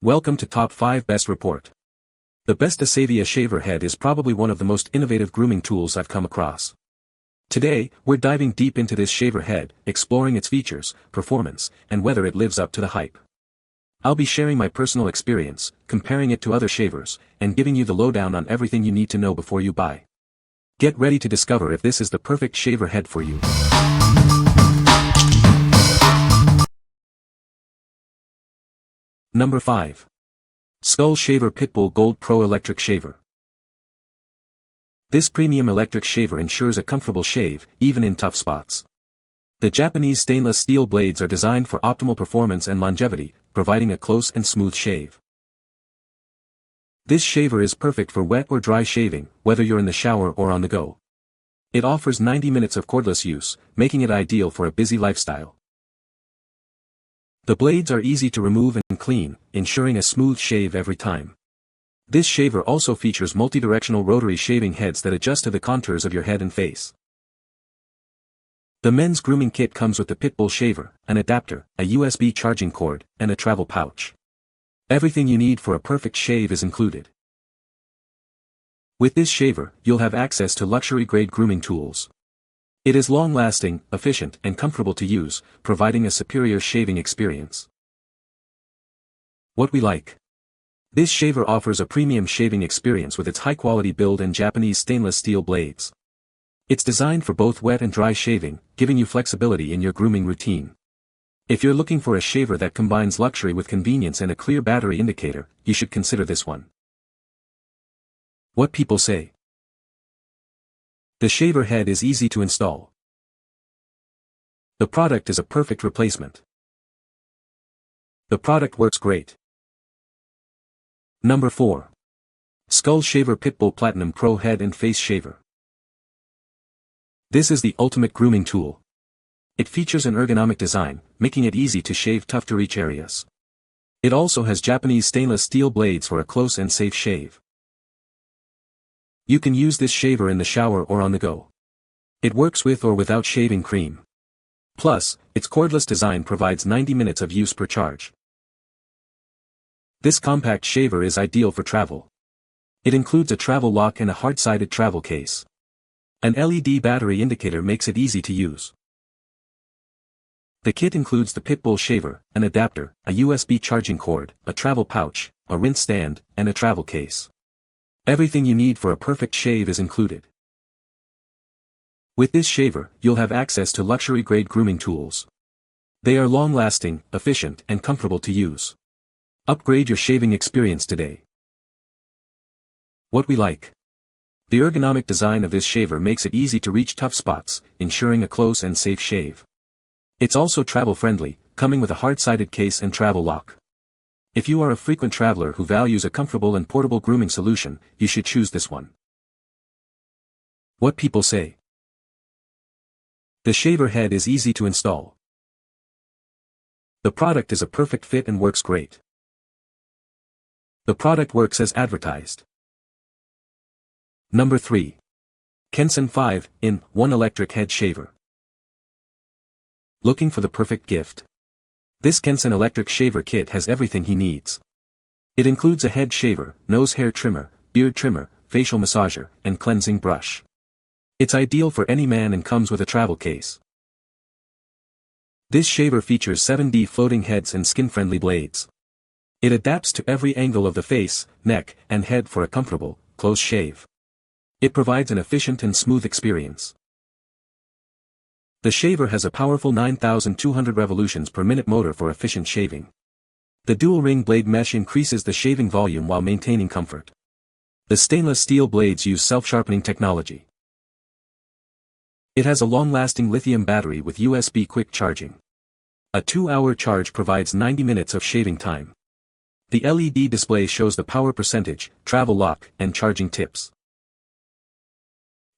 Welcome to Top 5 Best Report. The best Asavea Shaver Head is probably one of the most innovative grooming tools I've come across. Today, we're diving deep into this shaver head, exploring its features, performance, and whether it lives up to the hype. I'll be sharing my personal experience, comparing it to other shavers, and giving you the lowdown on everything you need to know before you buy. Get ready to discover if this is the perfect shaver head for you. Number 5. Skull Shaver Pitbull Gold Pro Electric Shaver. This premium electric shaver ensures a comfortable shave, even in tough spots. The Japanese stainless steel blades are designed for optimal performance and longevity, providing a close and smooth shave. This shaver is perfect for wet or dry shaving, whether you're in the shower or on the go. It offers 90 minutes of cordless use, making it ideal for a busy lifestyle. The blades are easy to remove and clean, ensuring a smooth shave every time. This shaver also features multi-directional rotary shaving heads that adjust to the contours of your head and face. The men's grooming kit comes with the Pitbull shaver, an adapter, a USB charging cord, and a travel pouch. Everything you need for a perfect shave is included. With this shaver, you'll have access to luxury-grade grooming tools. It is long-lasting, efficient, and comfortable to use, providing a superior shaving experience. What we like. This shaver offers a premium shaving experience with its high-quality build and Japanese stainless steel blades. It's designed for both wet and dry shaving, giving you flexibility in your grooming routine. If you're looking for a shaver that combines luxury with convenience and a clear battery indicator, you should consider this one. What people say. The shaver head is easy to install. The product is a perfect replacement. The product works great. Number 4. Skull Shaver Pitbull Platinum Pro Head and Face Shaver. This is the ultimate grooming tool. It features an ergonomic design, making it easy to shave tough-to-reach areas. It also has Japanese stainless steel blades for a close and safe shave. You can use this shaver in the shower or on the go. It works with or without shaving cream. Plus, its cordless design provides 90 minutes of use per charge. This compact shaver is ideal for travel. It includes a travel lock and a hard-sided travel case. An LED battery indicator makes it easy to use. The kit includes the Pitbull shaver, an adapter, a USB charging cord, a travel pouch, a rinse stand, and a travel case. Everything you need for a perfect shave is included. With this shaver, you'll have access to luxury-grade grooming tools. They are long-lasting, efficient, and comfortable to use. Upgrade your shaving experience today. What we like. The ergonomic design of this shaver makes it easy to reach tough spots, ensuring a close and safe shave. It's also travel-friendly, coming with a hard-sided case and travel lock. If you are a frequent traveler who values a comfortable and portable grooming solution, you should choose this one. What people say. The shaver head is easy to install. The product is a perfect fit and works great. The product works as advertised. Number 3. Kensen 5-in-1 Electric Head Shaver. Looking for the perfect gift? This Kensen electric shaver kit has everything he needs. It includes a head shaver, nose hair trimmer, beard trimmer, facial massager, and cleansing brush. It's ideal for any man and comes with a travel case. This shaver features 7D floating heads and skin-friendly blades. It adapts to every angle of the face, neck, and head for a comfortable, close shave. It provides an efficient and smooth experience. The shaver has a powerful 9,200 revolutions per minute motor for efficient shaving. The dual-ring blade mesh increases the shaving volume while maintaining comfort. The stainless steel blades use self-sharpening technology. It has a long-lasting lithium battery with USB quick charging. A 2-hour charge provides 90 minutes of shaving time. The LED display shows the power percentage, travel lock, and charging tips.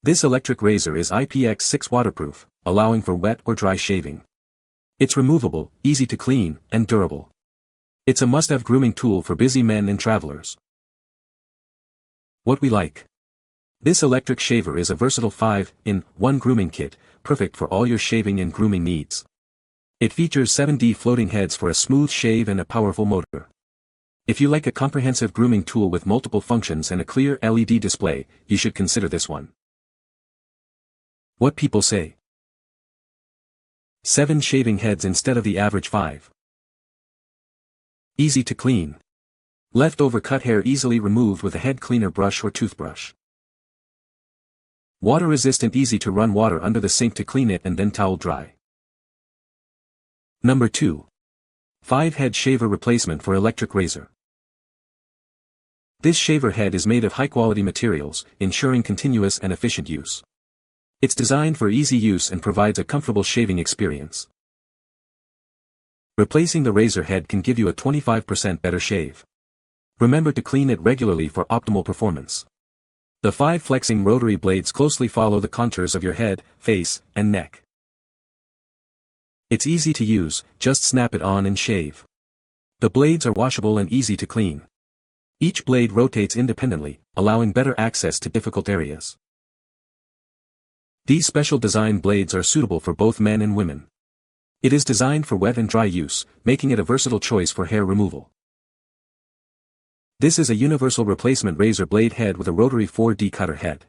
This electric razor is IPX6 waterproof, allowing for wet or dry shaving. It's removable, easy to clean, and durable. It's a must-have grooming tool for busy men and travelers. What we like. This electric shaver is a versatile 5-in-1 grooming kit, perfect for all your shaving and grooming needs. It features 7D floating heads for a smooth shave and a powerful motor. If you like a comprehensive grooming tool with multiple functions and a clear LED display, you should consider this one. What people say. 7 shaving heads instead of the average 5. Easy to clean. Leftover cut hair easily removed with a head cleaner brush or toothbrush. Water resistant, easy to run water under the sink to clean it and then towel dry. Number 2. 5 head shaver replacement for electric razor. This shaver head is made of high-quality materials, ensuring continuous and efficient use. It's designed for easy use and provides a comfortable shaving experience. Replacing the razor head can give you a 25% better shave. Remember to clean it regularly for optimal performance. The 5 flexing rotary blades closely follow the contours of your head, face, and neck. It's easy to use, just snap it on and shave. The blades are washable and easy to clean. Each blade rotates independently, allowing better access to difficult areas. These special design blades are suitable for both men and women. It is designed for wet and dry use, making it a versatile choice for hair removal. This is a universal replacement razor blade head with a rotary 4D cutter head.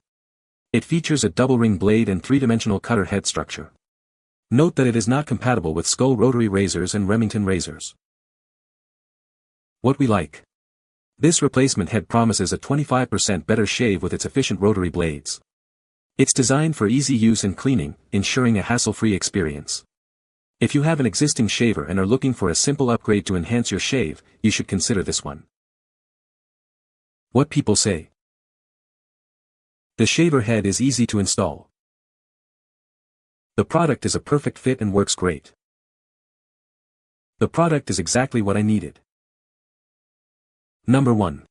It features a double ring blade and 3-dimensional cutter head structure. Note that it is not compatible with Skull rotary razors and Remington razors. What we like. This replacement head promises a 25% better shave with its efficient rotary blades. It's designed for easy use and cleaning, ensuring a hassle-free experience. If you have an existing shaver and are looking for a simple upgrade to enhance your shave, you should consider this one. What people say. The shaver head is easy to install. The product is a perfect fit and works great. The product is exactly what I needed. Number 1.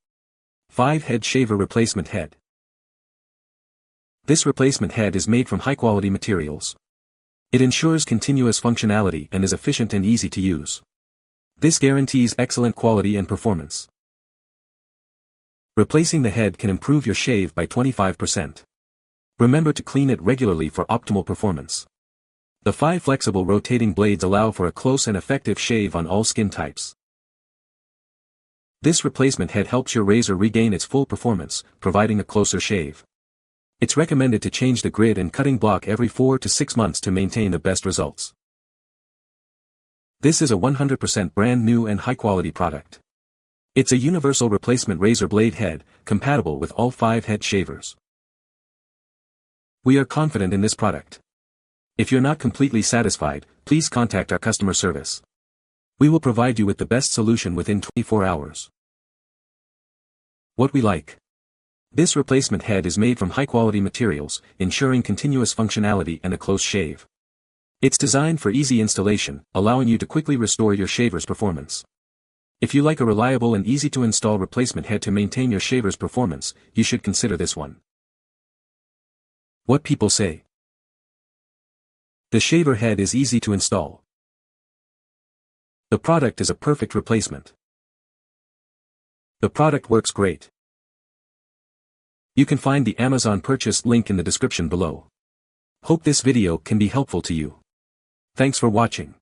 5 head shaver replacement head. This replacement head is made from high-quality materials. It ensures continuous functionality and is efficient and easy to use. This guarantees excellent quality and performance. Replacing the head can improve your shave by 25%. Remember to clean it regularly for optimal performance. The 5 flexible rotating blades allow for a close and effective shave on all skin types. This replacement head helps your razor regain its full performance, providing a closer shave. It's recommended to change the grid and cutting block every 4 to 6 months to maintain the best results. This is a 100% brand new and high-quality product. It's a universal replacement razor blade head, compatible with all 5 head shavers. We are confident in this product. If you're not completely satisfied, please contact our customer service. We will provide you with the best solution within 24 hours. What we like. This replacement head is made from high-quality materials, ensuring continuous functionality and a close shave. It's designed for easy installation, allowing you to quickly restore your shaver's performance. If you like a reliable and easy-to-install replacement head to maintain your shaver's performance, you should consider this one. What people say. The shaver head is easy to install. The product is a perfect replacement. The product works great. You can find the Amazon purchase link in the description below. Hope this video can be helpful to you. Thanks for watching.